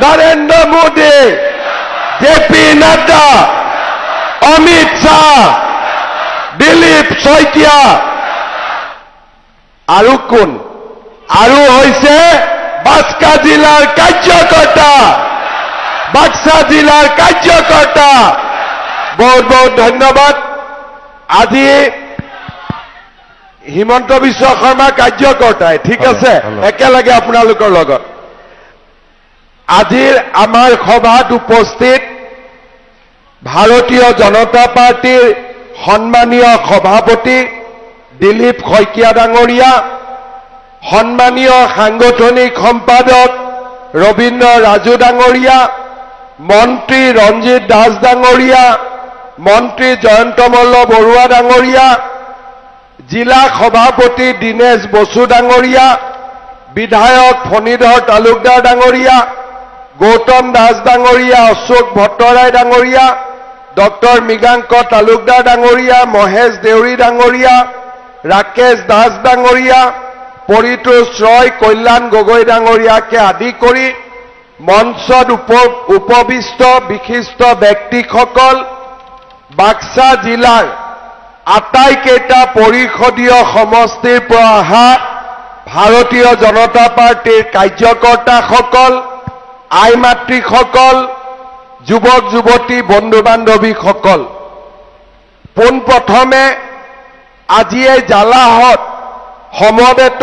Narendra Modi, JP Nadda, Amit Shah, Dilip Saikia আৰু কোন? আৰু হৈছে বাক্সা জিলাৰ কাৰ্যকৰ্তা, বাক্সা জিলাৰ কাৰ্যকৰ্তা। বহুত বহুত ধন্যবাদ। আজি হিমন্ত বিশ্ব শৰ্মা কাৰ্যকৰ্তাই, ঠিক আছে, একেলগে আপোনালোকৰ লগত আজিৰ আমাৰ সভাত উপস্থিত ভাৰতীয় জনতা পাৰ্টিৰ সন্মানীয় সভাপতি দিলীপ শইকীয়া ডাঙৰীয়া, সন্মানীয় সাংগঠনিক সম্পাদক ৰবীন্দ্ৰ ৰাজু ডাঙৰীয়া, মন্ত্ৰী ৰঞ্জিত দাস ডাঙৰীয়া, মন্ত্ৰী জয়ন্ত মল্ল বৰুৱা ডাঙৰীয়া, জিলা সভাপতি দীনেশ বসু ডাঙৰীয়া, বিধায়ক ফণীধৰ তালুকদাৰ ডাঙৰীয়া, গৌতম দাস ডাঙৰীয়া, অশোক ভট্টৰাই ডাঙৰীয়া, ডক্টৰ মৃগাংক তালুকদাৰ ডাঙৰীয়া, মহেশ দেউৰী ডাঙৰীয়া, ৰাকেশ দাস ডাঙৰীয়া, পৰিতোষ ৰয়, কল্যাণ গগৈ ডাঙৰীয়াকে আদি কৰি মঞ্চত উপবিষ্ট বিশিষ্ট ব্যক্তিসকল, বাক্সা জিলাৰ আটাইকেইটা পৰিষদীয় সমষ্টিৰ পৰা অহা ভাৰতীয় জনতা পাৰ্টিৰ কাৰ্যকৰ্তাসকল, আই মাতৃসকল, যুৱক যুৱতী, বন্ধু বান্ধৱীসকল, পোনপ্ৰথমে আজি এই জালাহত সমবেত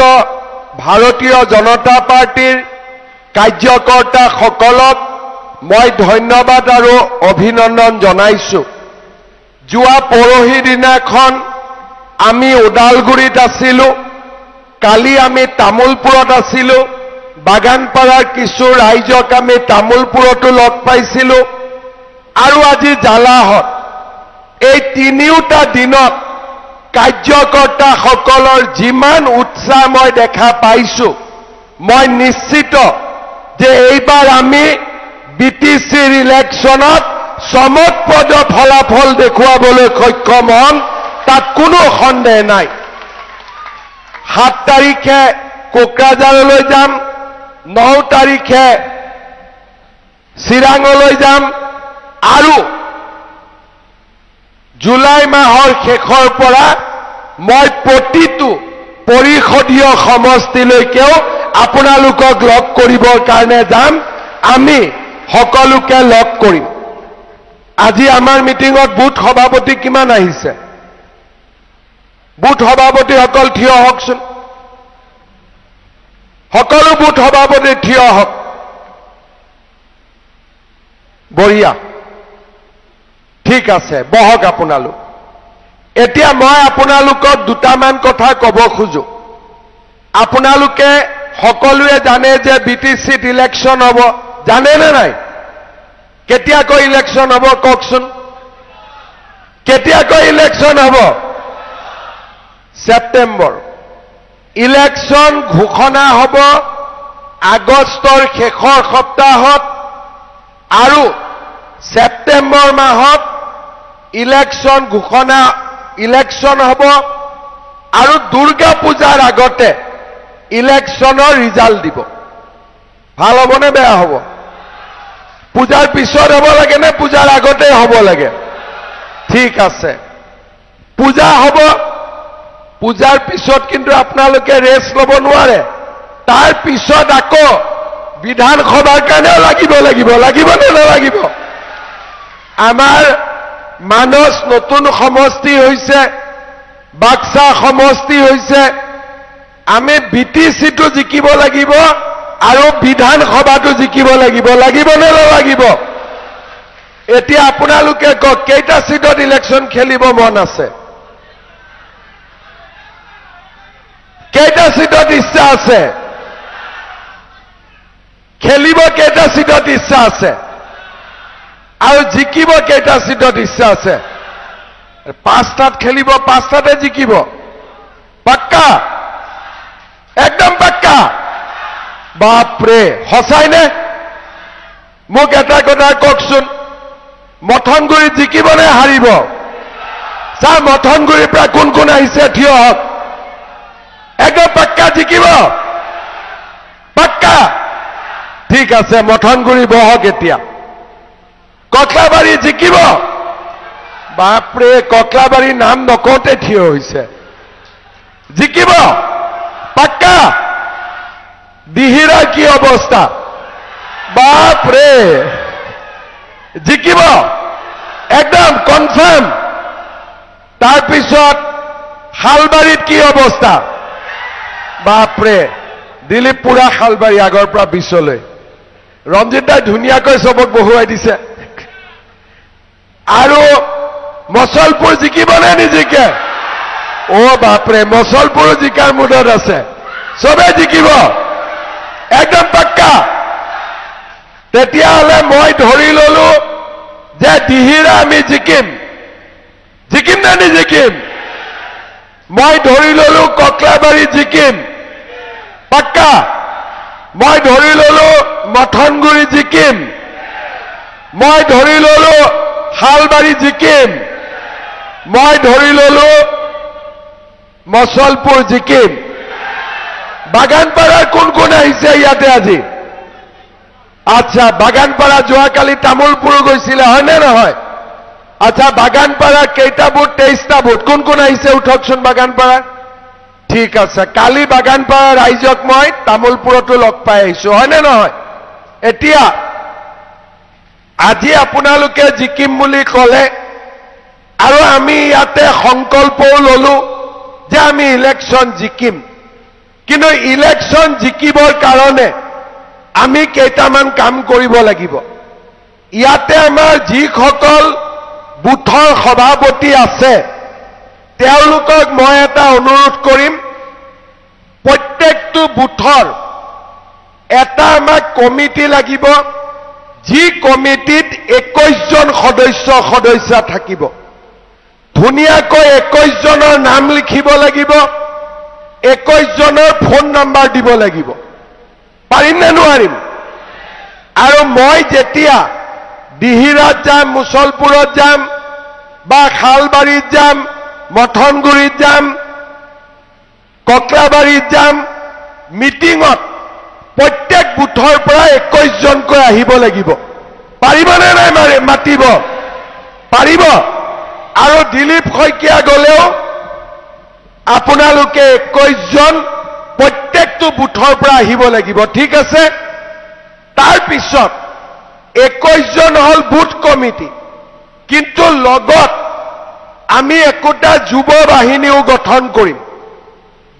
ভাৰতীয় জনতা পাৰ্টিৰ কাৰ্যকৰ্তাসকলক মই ধন্যবাদ আৰু অভিনন্দন জনাইছো। যোৱা পৰহি দিনাখন আমি ওদালগুৰিত আছিলোঁ, কালি আমি তামোলপুৰত আছিলোঁ, বাগানপাৰাৰ কিছু ৰাইজক আমি তামোলপুৰতো লগ পাইছিলোঁ আৰু আজি জালাহত। এই তিনিওটা দিনত কাৰ্যকৰ্তাসকলৰ যিমান উৎসাহ মই দেখা পাইছোঁ, মই নিশ্চিত যে এইবাৰ আমি বিটিচিৰ ইলেকশ্যনত চমকপ্ৰদ ফলাফল দেখুৱাবলৈ সক্ষম হ'ম, তাত কোনো সন্দেহ নাই। 7 তাৰিখে কোকৰাঝাৰলৈ যাম, 9 তাৰিখে চিৰাঙলৈ যাম আৰু জুলাই মাহৰ শেষৰ পৰা মই প্ৰতিটো পৰিষদীয় সমষ্টিলৈকেও আপোনালোকক লগ কৰিবৰ কাৰণে যাম। আমি সকলোকে লগ কৰিম। আজি আমাৰ মিটিঙত বুথ সভাপতি কিমান আহিছে? বুথ সভাপতিসকল থিয় হওকচোন। সকলো বুথ সভাপতি থিয় হওক। বঢ়িয়া, ঠিক আছে, বহক আপোনালোক। এতিয়া মই আপোনালোকক দুটামান কথা ক'ব খোজো। আপোনালোকে সকলোৱে জানে যে বিটিচিত ইলেকশ্যন হ'ব, জানে নে নাই? কেতিয়াকৈ ইলেকশ্যন হ'ব কওকচোন? কেতিয়াকৈ ইলেকশ্যন হ'ব? ছেপ্টেম্বৰ। ইলেকশ্যন ঘোষণা হ'ব আগষ্টৰ শেষৰ সপ্তাহত আৰু ছেপ্টেম্বৰ মাহত ইলেকশ্যন হ'ব আৰু দুৰ্গা পূজাৰ আগতে ইলেকশ্যনৰ ৰিজাল্ট দিব। ভাল হ'বনে বেয়া হ'ব? পূজাৰ পিছত হ'ব লাগে নে পূজাৰ আগতে হ'ব লাগে? ঠিক আছে, পূজা হ'ব। পূজাৰ পিছত কিন্তু আপোনালোকে ৰেষ্ট ল'ব নোৱাৰে। তাৰ পিছত আকৌ বিধানসভাৰ কাৰণেও লাগিব নে নালাগিব? আমাৰ মানস নতুন সমষ্টি হৈছে, বাক্সা সমষ্টি হৈছে। আমি বিটিচিটো জিকিব লাগিব আৰু বিধানসভাটো জিকিব লাগিব নে নালাগিব? এতিয়া আপোনালোকে কওক, কেইটা সিটত ইলেকশ্যন খেলিব মন আছে? কেইটা সিটত ইচ্ছা আছে? খেলিব কেইটা সিটত ইচ্ছা আছে? আৰু জিকিব কেইটা সিটত ইচ্ছা আছে? 5টাত খেলিব, 5টাতে জিকিব। পাক্কা? একদম পাক্কা? বাপৰে, সঁচাইনে? মোক এটা কথা কওকচোন, মথনগুৰিত জিকিব নে হাৰিব? ছাৰ, মথনগুৰিৰ পৰা কোন কোন আহিছে থিয় হওক। একদম পাক্কা জিকিব? পাক্কা? ঠিক ঠিক আছে মঠনগুৰি বহক এতিয়া ককলাবাৰী জিকিব বাপৰে ককলাবাৰী নাম নকওঁতে থিয় হৈছে জিকিব পাক্কা দিহিৰা কি অৱস্থা বাপৰে জিকিব একদম কনফাৰ্ম তাৰপিছত শালবাৰীত কি অৱস্থা বাপৰে দিলীপ পুৰা শালবাৰী আগৰ পৰা পিছলৈ ৰঞ্জিত দাই ধুনীয়াকৈ চবক বহুৱাই দিছে আৰু মছলপুৰ জিকিবনে নিজিকে বাপৰে মছলপুৰ জিকাৰ মুডত আছে চবে জিকিব একদম পাক্কা তেতিয়াহ'লে মই ধৰি ললো যে দিহিৰা আমি জিকিম নে নিজিকিম মই ধৰি ললো ককলাবাৰী জিকিম পাক্কা মই ধৰি ললো মঠনগুৰি জিকিম মই ধৰি ললো শালবাৰী জিকিম মই ধৰি ললো মছলপুৰ জিকিম বাগানপাৰাৰ কোন আহিছে ইয়াতে আজি আচ্ছা বাগানপাৰা যোৱাকালি তামোলপুৰ গৈছিলে হয়নে নহয় আচ্ছা বাগানপাৰা কেইটা বুথ 23টা বুথ কোন আহিছে উঠকচোন বাগানপাৰা ঠিক আছে কালি বাগানপাৰা ৰাইজক মই তামোলপুৰতো লগ পাই আহিছো হয়নে নহয় এতিয়া আজি আপোনালোকে জিকিম বুলি ক'লে আৰু আমি ইয়াতে সংকল্পও ললো যে আমি ইলেকশ্যন জিকিম কিন্তু ইলেকশ্যন জিকিবৰ কাৰণে আমি কেইটামান কাম কৰিব লাগিব ইয়াতে আমাৰ যিসকল বুথৰ সভাপতি আছে তেওঁলোকক মই এটা অনুৰোধ কৰিম প্ৰত্যেকটো বুথৰ এটা আমাক কমিটি লাগিব যি কমিটিত 21 জন সদস্য থাকিব ধুনীয়াকৈ 21 জনৰ নাম লিখিব লাগিব 21 জনৰ ফোন নম্বৰ দিব লাগিব পাৰিম নে নোৱাৰিম আৰু মই যেতিয়া দিহিৰাত যাম মুছলপুৰত যাম বা শালবাৰীত যাম মঠনগুৰিত যাম ককলাবাৰীত যাম মিটিঙত প্ৰত্যেক বুথৰ পৰা 21 জনকৈ আহিব লাগিব পাৰিবনে নাই মাতিব পাৰিব আৰু দিলীপ শইকীয়া গলেও আপোনালোকে 21 জন প্ৰত্যেকটো বুথৰ পৰা আহিব লাগিব ঠিক আছে তাৰ পিছত 21 জন হল বুথ কমিটি কিন্তু লগত আমি একোটা যুৱ বাহিনীও গঠন কৰিম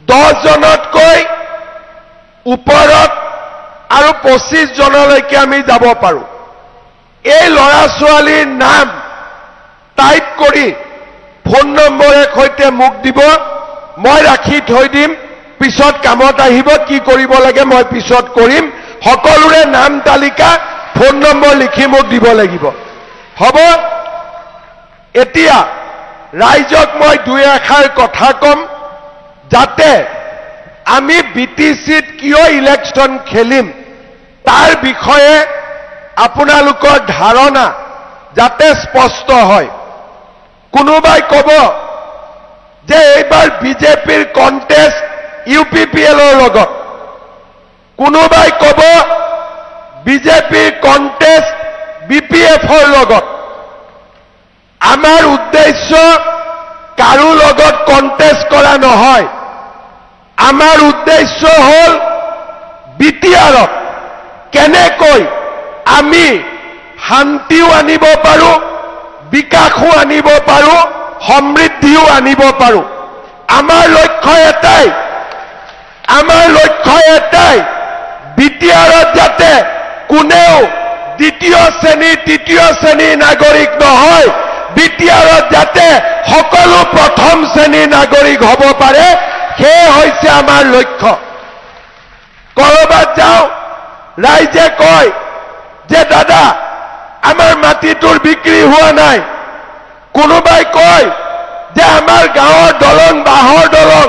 10 জনতকৈ ওপৰত আৰু 25 জনলৈকে আমি যাব পাৰো এই ল'ৰা ছোৱালীৰ নাম টাইপ কৰি ফোন নম্বৰৰ সৈতে মোক দিব মই ৰাখি থৈ দিম পিছত কামত আহিব কি কৰিব লাগে মই পিছত কৰিম সকলোৰে নাম তালিকা ফোন নম্বৰ লিখি মোক দিব লাগিব হ'ব এতিয়া ৰাইজক মই দুই এষাৰ কথা কম যাতে আমি বিটিচিত কিয় ইলেকশ্যন খেলিম তাৰ বিষয়ে আপোনালোকৰ ধাৰণা যাতে স্পষ্ট হয় কোনোবাই ক'ব যে এইবাৰ বিজেপিৰ কণ্টেষ্ট ইউপিপিএলৰ লগত কোনোবাই ক'ব বিজেপিৰ কণ্টেষ্ট বিপিএফৰ লগত আমাৰ উদ্দেশ্য কাৰো লগত কণ্টেষ্ট কৰা নহয় আমাৰ উদ্দেশ্য হল বিটিআৰত কেনেকৈ আমি শান্তিও আনিব পাৰো বিকাশো আনিব পাৰো সমৃদ্ধিও আনিব পাৰো আমাৰ লক্ষ্য এটাই বিটিআৰত যাতে কোনেও দ্বিতীয় শ্ৰেণী তৃতীয় শ্ৰেণীৰ নাগৰিক নহয় বিটিআৰত যাতে সকলো প্ৰথম শ্ৰেণীৰ নাগৰিক হ'ব পাৰে সেই হৈছে আমাৰ লক্ষ্য কৰবাত যাও ৰাইজে কয় যে দাদা আমাৰ মাটিটোৰ বিক্ৰী হোৱা নাই কোনোবাই কয় যে আমাৰ গাঁৱৰ দলং বাঁহৰ দলং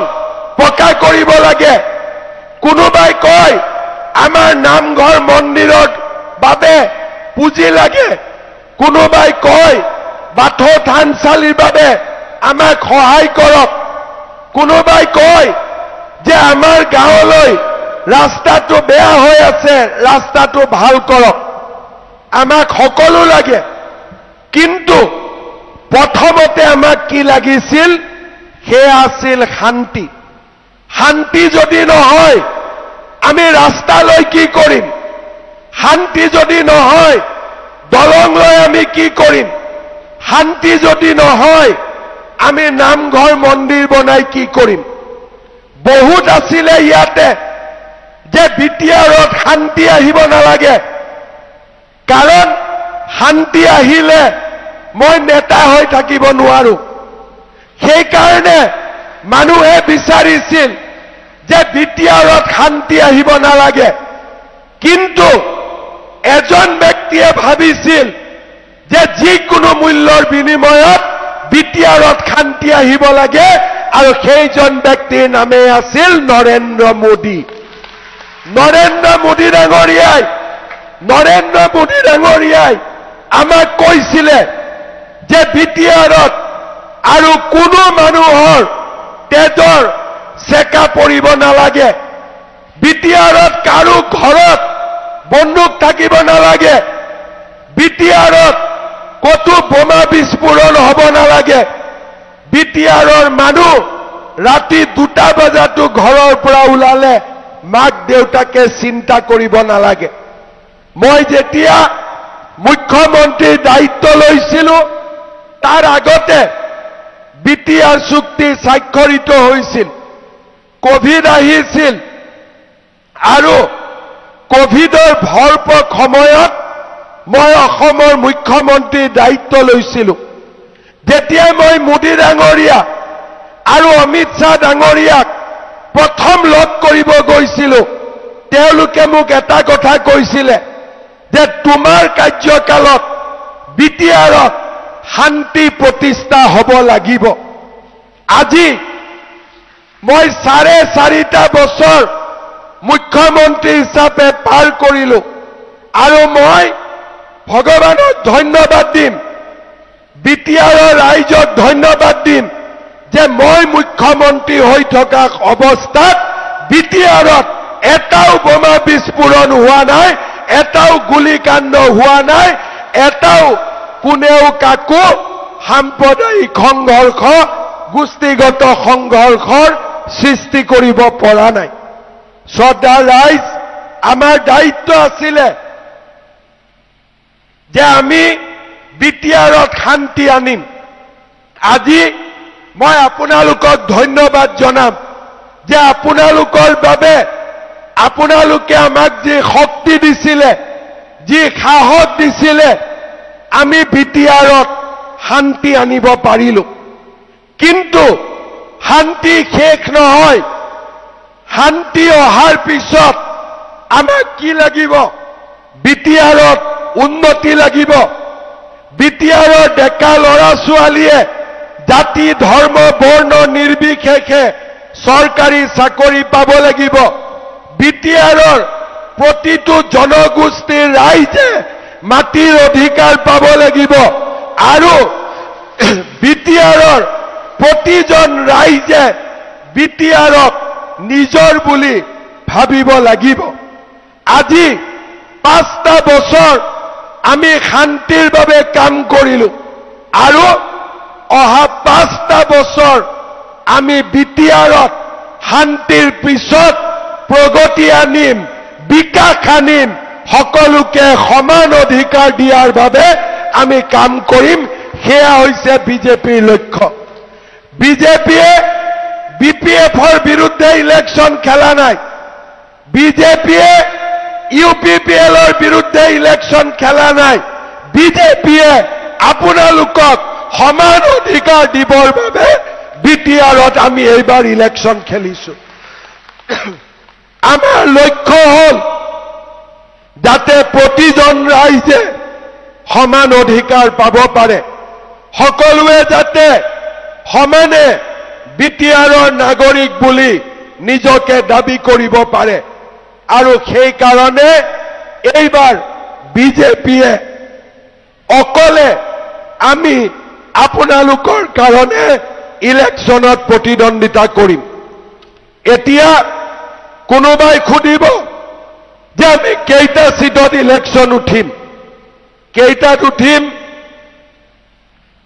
পকা কৰিব লাগে কোনোবাই কয় আমাৰ নামঘৰ মন্দিৰৰ বাবে পুঁজি লাগে কোনোবাই কয় বাথৌ থানচালিৰ বাবে আমাক সহায় কৰক কোনোবাই কয় যে আমাৰ গাঁৱলৈ ৰাস্তাটো বেয়া হৈ আছে, ৰাস্তাটো ভাল কৰক, আমাক সকলো লাগে। কিন্তু প্ৰথমতে আমাক কি লাগিছিল? সেয়া আছিল শান্তি। শান্তি যদি নহয় আমি ৰাস্তালৈ কি কৰিম? শান্তি যদি নহয় দলং লৈ আমি কি কৰিম? শান্তি যদি নহয় আমি নামঘৰ মন্দিৰ বনাই কি কৰিম? বহুত আছিলে ইয়াতে যে বিটিআৰত শান্তি আহিব নালাগে, কাৰণ শান্তি আহিলে মই নেতা হৈ থাকিব নোৱাৰো। সেইকাৰণে মানুহে বিচাৰিছিল যে বিটিআৰত শান্তি আহিব নালাগে। কিন্তু এজন ব্যক্তিয়ে ভাবিছিল যে যিকোনো মূল্যৰ বিনিময়ত বিটিআৰত শান্তি আহিব লাগে, আৰু সেইজন ব্যক্তিৰ নামে আছিল নৰেন্দ্ৰ মোদী। নৰেন্দ্ৰ মোদী ডাঙৰীয়াই আমাক কৈছিলে যে বিটিআৰত আৰু কোনো মানুহৰ তেজৰ চেকা পৰিব নালাগে, বিটিআৰত কাৰো ঘৰত বন্দুক থাকিব নালাগে, বিটিআৰত কতো বোমা বিস্ফোৰণ হ'ব নালাগে, বিটিআৰৰ মানুহ ৰাতি 2টা বজাতো ঘৰৰ পৰা ওলালে মাক দেউতাকে চিন্তা কৰিব নালাগে। মই যেতিয়া মুখ্যমন্ত্ৰীৰ দায়িত্ব লৈছিলো তাৰ আগতে বিটিআৰ চুক্তি স্বাক্ষৰিত হৈছিল। কোভিড আহিছিল আৰু কোভিডৰ ভৰপক সময়ত মই অসমৰ মুখ্যমন্ত্ৰীৰ দায়িত্ব লৈছিলো। যেতিয়া মই মোদী ডাঙৰীয়া আৰু অমিত শ্বাহ ডাঙৰীয়াক প্ৰথম লগ কৰিব গৈছিলো, তেওঁলোকে মোক এটা কথা কৈছিলে যে তোমাৰ কাৰ্যকালত বিটিআৰত শান্তি প্ৰতিষ্ঠা হ'ব লাগিব। আজি মই 4.5 বছৰ মুখ্যমন্ত্ৰী হিচাপে পাৰ কৰিলো, আৰু মই ভগৱানক ধন্যবাদ দিম, বিটিআৰৰ ৰাইজক ধন্যবাদ দিম যে মই মুখ্যমন্ত্ৰী হৈ থকা অৱস্থাত বিটিআৰত এটাও বোমা বিস্ফোৰণ হোৱা নাই, এটাও গুলীকাণ্ড হোৱা নাই, এটাও কোনেও কাকো সাম্প্ৰদায়িক সংঘৰ্ষ, গোষ্ঠীগত সংঘৰ্ষৰ সৃষ্টি কৰিব পৰা নাই। শ্ৰদ্ধাৰ ৰাইজ, আমাৰ দায়িত্ব আছিলে যে আমি বিটিআৰত শান্তি আনিম। আজি মই আপোনালোকক ধন্যবাদ জনাম যে আপোনালোকৰ বাবে আপোনালোকে আমাক যি শক্তি দিছিলে, যি সাহস দিছিলে, আমি বিটিআৰত শান্তি আনিব পাৰিলো। কিন্তু শান্তি শেষ নহয়। শান্তি অহাৰ পিছত আমাক কি লাগিব? বিটিআৰত উন্নতি লাগিব। বিটিআৰৰ ডেকা ল'ৰা ছোৱালীয়ে জাতি ধৰ্ম বৰ্ণ নিৰ্বিশেষে চৰকাৰী চাকৰি পাব লাগিব। বিটিআৰৰ প্ৰতিটো জনগোষ্ঠীৰ ৰাইজে মাটিৰ অধিকাৰ পাব লাগিব, আৰু বিটিআৰৰ প্ৰতিজন ৰাইজে বিটিআৰক নিজৰ বুলি ভাবিব লাগিব। আজি 5টা বছৰ আমি শান্তিৰ বাবে কাম কৰিলো, আৰু অহা 5টা বছৰ আমি বিটিআৰত শান্তিৰ পিছত প্ৰগতি আনিম, বিকাশ আনিম, সকলোকে সমান অধিকাৰ দিয়াৰ বাবে আমি কাম কৰিম। সেয়া হৈছে বিজেপিৰ লক্ষ্য। বিজেপিয়ে বিপিএফৰ বিৰুদ্ধে ইলেকশ্যন খেলা নাই, বিজেপিয়ে ইউপিপিএলৰ বিৰুদ্ধে ইলেকশ্যন খেলা নাই। বিজেপিয়ে আপোনালোকক সমান অধিকাৰ দিবৰ বাবে বিটিআৰত আমি এইবাৰ ইলেকশ্যন খেলিছো। আমাৰ লক্ষ্য হ'ল যাতে প্ৰতিজন ৰাইজে সমান অধিকাৰ পাব পাৰে, সকলোৱে যাতে সমানে বিটিআৰৰ নাগৰিক বুলি নিজকে দাবী কৰিব পাৰে। আৰু সেইকাৰণে এইবাৰ বিজেপিয়ে অকলে আমি আপোনালোকৰ কাৰণে ইলেকশ্যনত প্ৰতিদ্বন্দ্বিতা কৰিম। এতিয়া কোনোবাই খুদিব যে আমি কেইটা সিটত ইলেকশন উঠিম, কেইটাত উঠিম,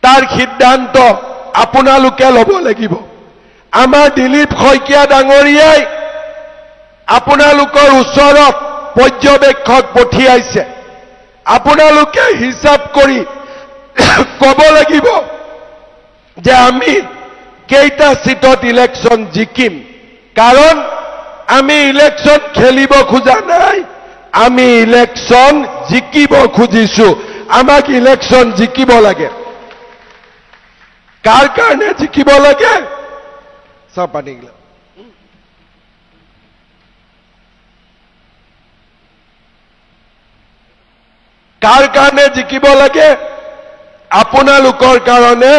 তাৰ সিদ্ধান্ত আপোনালোকে ল'ব লাগিব। আমাৰ দিলীপ শইকীয়া ডাঙৰীয়াই আপোনালোকৰ ওচৰত পৰ্যবেক্ষক পঠিয়াইছে। আপোনালোকে হিচাপ কৰি ক'ব লাগিব যে আমি কেইটা সিটত ইলেকশন জিকিম। কাৰণ আমি ইলেকশন খেলিব খোজা নাই, আমি ইলেকশন জিকিব খুজিছো। আমাক ইলেকশন জিকিব লাগে। কাৰ কাৰণে জিকিব লাগে? সব পানী গিলা কাৰ কাৰণে জিকিব লাগে? আপোনালোকৰ কাৰণে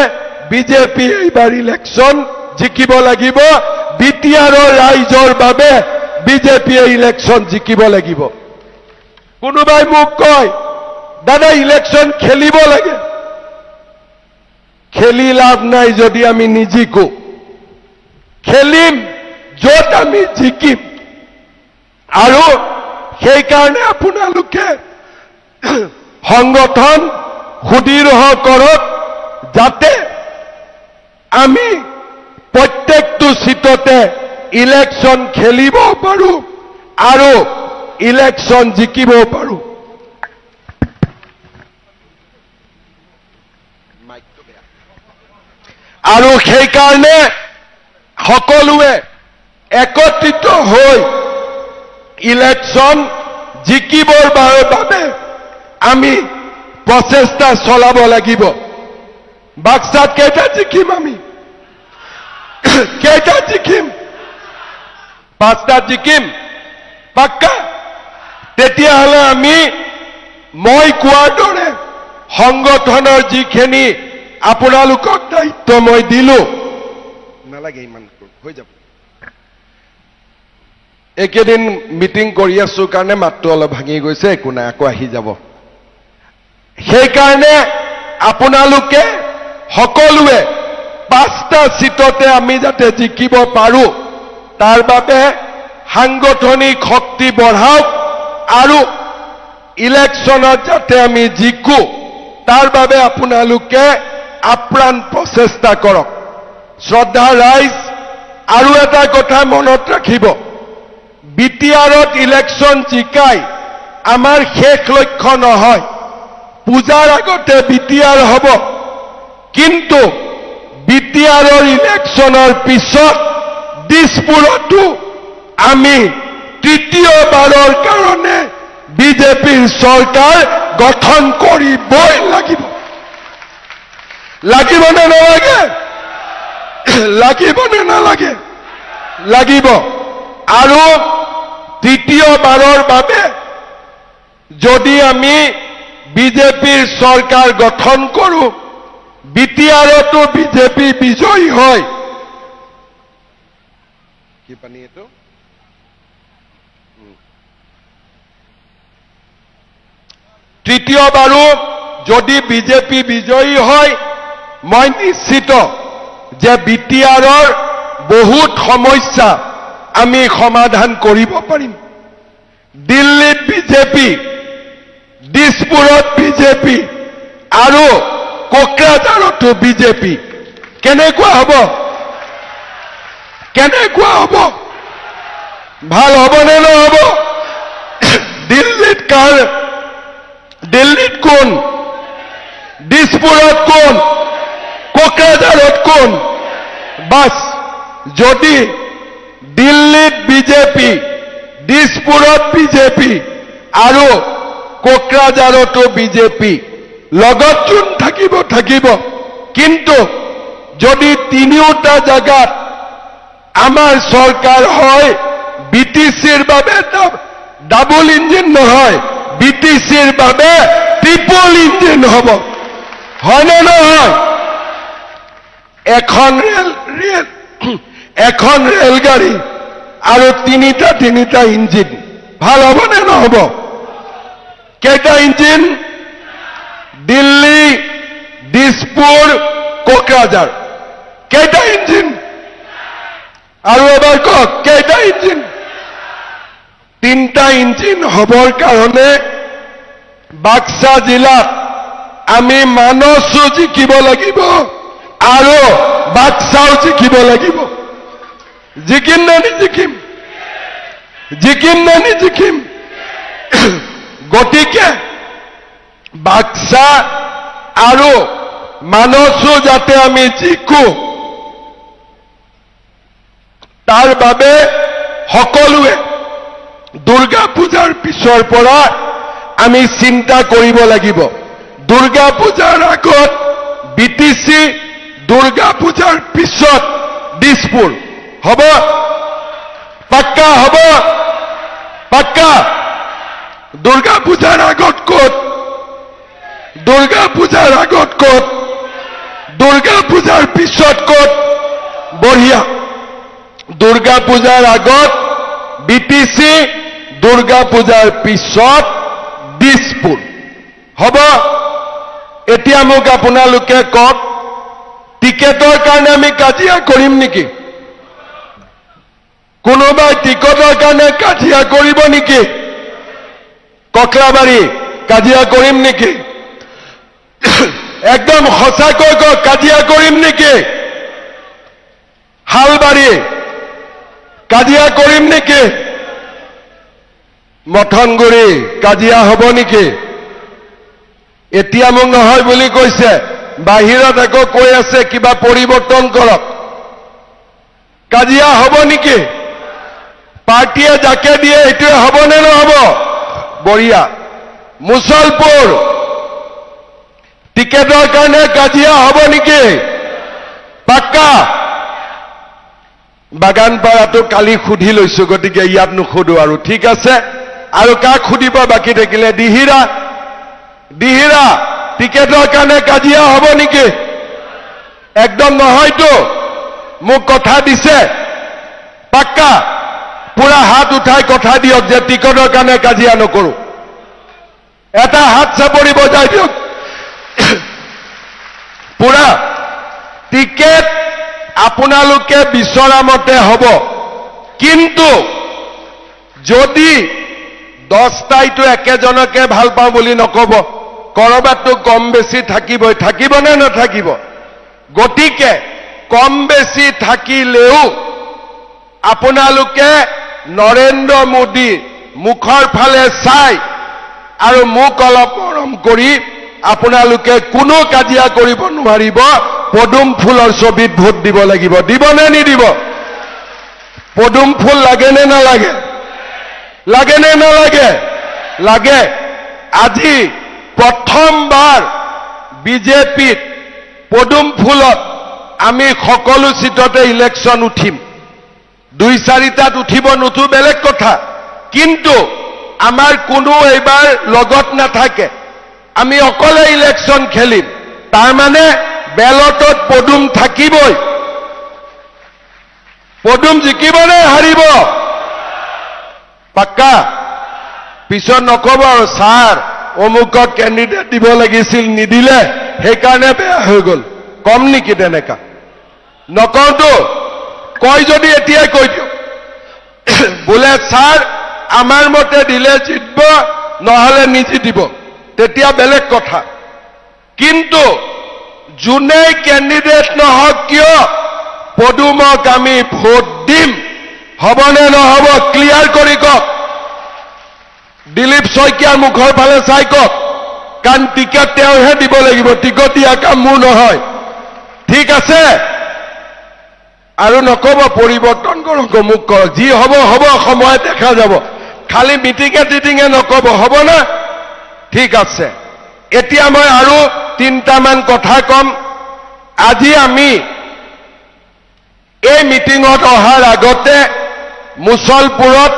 বিজেপি এইবাৰ ইলেকশন জিকিব লাগিব। বিটিআৰৰ ৰাইজৰ বাবে বিজেপিয়ে ইলেকশন জিকিব লাগিব। কোনোবাই মোক কয় দাদা ইলেকশন খেলিব লাগে। খেলি লাভ নাই যদি আমি নিজিকো। খেলিম য'ত আমি জিকিম। আৰু সেইকাৰণে আপোনালোকে সংগঠন সুদৃঢ় কৰক যাতে আমি প্ৰত্যেকটো সিটতে ইলেকশন খেলিব পাৰো আৰু ইলেকশন জিকিব পাৰো। আৰু সেইকাৰণে সকলোৱে একত্ৰিত হৈ ইলেকশন জিকিবৰ বাবে আমি প্ৰচেষ্টা চলাব লাগিব। বাক্সাত কেইটা জিকিম? আমি কেইটা জিকিম? 5টা জিকিম পাক্কা? তেতিয়াহ'লে আমি মই কোৱাৰ দৰে সংগঠনৰ যিখিনি আপোনালোকক দায়িত্ব মই দিলো, নালাগে ইমান হৈ যাব। একেদিন মিটিং কৰি আছো কাৰণে মাতটো অলপ ভাঙি গৈছে, একো নাই, আকৌ আহি যাব। সেইকাৰণে আপোনালোকে সকলোৱে 5টা সিটতে আমি যাতে জিকিব পাৰো তাৰ বাবে সাংগঠনিক শক্তি বঢ়াওক আৰু ইলেকশনত যাতে আমি জিকো তাৰ বাবে আপোনালোকে আপ্ৰাণ প্ৰচেষ্টা কৰক। শ্ৰদ্ধা ৰাইজ, আৰু এটা কথা মনত ৰাখিব, বিটিআৰত ইলেকশন জিকাই আমাৰ শেষ লক্ষ্য নহয়। পূজাৰ আগতে বিটিআৰ হ'ব, কিন্তু বিটিআৰৰ ইলেকশনৰ পিছত দিছপুৰতো আমি তৃতীয়বাৰৰ কাৰণে বিজেপিৰ চৰকাৰ গঠন কৰিবই লাগিব। লাগিব নে নালাগে? লাগিব নে নালাগে? লাগিব। আৰু তৃতীয়বাৰৰ বাবে যদি আমি বিজেপিৰ চৰকাৰ গঠন কৰো, বিটিআৰতো বিজেপি বিজয়ী হয়। কি পানী এইটো? তৃতীয়বাৰো যদি বিজেপি বিজয়ী হয়, মই নিশ্চিত যে বিটিআৰৰ বহুত সমস্যা আমি সমাধান কৰিব পাৰিম। দিল্লীত বিজেপি, দিছপুৰত বিজেপি আৰু কোকৰাঝাৰতো বিজেপি। কেনেকুৱা হ'ব? কেনেকুৱা হ'ব? ভাল হ'বনে নহ'ব? দিল্লীত দিল্লীত কোন? দিছপুৰত কোন? কোকৰাঝাৰত কোন? বাস যদি দিল্লীত বিজেপি, দিছপুৰত বিজেপি আৰু কোকৰাঝাৰতো বিজেপি, লগত যোন থাকিব থাকিব, কিন্তু যদি তিনিওটা জায়গাত আমাৰ চৰকাৰ হয়, বিটিচিৰ বাবে ডাবল ইঞ্জিন নহয়, বিটিচিৰ বাবে ট্ৰিপল ইঞ্জিন হ'ব। হয়নে নহয়? এখন ৰেলগাড়ী আৰু তিনিটা ইঞ্জিন। ভাল হ'বনে নহ'ব? কেইটা ইঞ্জিন? দিল্লী, দিছপুৰ, কোকৰাঝাৰ। কেইটা ইঞ্জিন? আৰু এবাৰ কওক, কেইটা ইঞ্জিন? 3টা ইঞ্জিন হবৰ কাৰণে বাক্সা জিলাত আমি মানসো জিকিব লাগিব আৰু বাক্সাও জিকিব লাগিব। জিকিম নে নিজিকিম? জিকিম নে নিজিকিম? গতিকে বাক্সা আৰু মানসো যাতে আমি জিকো তাৰ বাবে সকলোৱে দুৰ্গা পূজাৰ পিছৰ পৰা আমি চিন্তা কৰিব লাগিব। দুৰ্গা পূজাৰ আগত BTC, দুৰ্গা পূজাৰ পিছত দিছপুৰ হ'ব। পাক্কা হ'ব? পাক্কা? দুৰ্গা পূজাৰ আগত ক'ত? দুৰ্গা পূজাৰ আগত ক'ত? দুৰ্গা পূজাৰ পিছত ক'ত? বঢ়িয়া। দুৰ্গা পূজাৰ আগত BTC, দুৰ্গা পূজাৰ পিছত দিছপুৰ হ'ব। এতিয়া মোক আপোনালোকে কওক, টিকেটৰ কাৰণে আমি কাজিয়া কৰিম নেকি? কোনোবাই টিকটৰ কাৰণে কাজিয়া কৰিব নেকি? ককলাবাৰী কাজিয়া কৰিম নেকি? একদম সঁচাকৈ কওক, কাজিয়া কৰিম নেকি? হালবাৰী কাজিয়া কৰিম নেকি? মথনগুৰি কাজিয়া হ'ব নেকি? এতিয়া মোক নহয় বুলি কৈছে, বাহিৰত আকৌ কৈ আছে কিবা পৰিৱৰ্তন কৰক। কাজিয়া হ'ব নেকি? পাৰ্টিয়ে যাকে দিয়ে এইটোৱে হ'ব নে নহ'ব? বঢ়িয়া। মুছলপুৰ টিকেটৰ কাৰণে কাজিয়া হ'ব নেকি? পাক্কা? বাগানপাৰাটো কালি সুধি লৈছো, গতিকে ইয়াত নুসুধো আৰু। ঠিক আছে, আৰু কাক সুধিব বাকী থাকিলে? দিহিৰা টিকেটৰ কাৰণে কাজিয়া হ'ব নেকি? একদম নহয়তো? মোক কথা দিছে? পাক্কা? পুৰা হাত উঠাই কথা দিয়ক যে টিকটৰ কাৰণে কাজিয়া নকৰো। এটা হাত চাপৰি বজাই দিয়ক। পুৰা টিকেট আপোনালোকে বিচৰা মতে হ'ব, কিন্তু যদি 10টাইতো একেজনকে ভাল পাওঁ বুলি নকব, কৰবাততো কম বেছি থাকিবই। থাকিব নে নাথাকিব? গতিকে কম বেছি থাকিলেও আপোনালোকে নৰেন্দ্ৰ মোদী মুখৰ ফালে চাই আৰু মোক অলপ মৰম কৰি আপোনালোকে কোনো কাজিয়া কৰিব নোৱাৰিব। পদুম ফুলৰ ছবিত ভোট দিব লাগিব। দিব নে নিদিব? পদুম ফুল লাগে নে নালাগে? লাগে নে নালাগে? লাগে। আজি প্ৰথমবাৰ বিজেপিত পদুম ফুলত আমি সকলো সিটতে ইলেকশ্যন উঠিম। 2-4টাত উঠিব নুঠো বেলেগ কথা, কিন্তু আমাৰ কোনো এইবাৰ লগত নাথাকে। আমি অকলে ইলেকশ্যন খেলিম। তাৰমানে বেলটত পদুম থাকিবই। পদুম জিকিব নে হাৰিব? পাক্কা? পিছত নকব আৰু ছাৰ অমুকক কেণ্ডিডেট দিব লাগিছিল, নিদিলে সেইকাৰণে বেয়া হৈ গ'ল। কম নেকি তেনেকা? নকওঁতো। কয় যদি এতিয়াই কৈ দিওঁ, বোলে ছাৰ আমাৰ মতে দিলে জিতব, নহলে নিজিতিব, তেতিয়া বেলেগ কথা। কিন্তু যোনেই কেণ্ডিডেট নহওক কিয় পদুমক আমি ভোট দিম। হ'বনে নহ'ব? ক্লিয়াৰ কৰি কওক। দিলীপ শইকীয়াৰ মুখৰ ফালে চাই কওক, কাৰণ টিকেট তেওঁহে দিব লাগিব, টিকট দিয়া কাম মোৰ নহয়। ঠিক আছে? আৰু নকব পৰিৱৰ্তন কৰক, মোক কৰক, যি হ'ব হ'ব, সময় দেখা যাব। খালি মিটিঙে নকব, হ'ব না? ঠিক আছে। এতিয়া মই আৰু 3টামান কথা কম। আজি আমি এই মিটিঙত অহাৰ আগতে মুছলপুৰত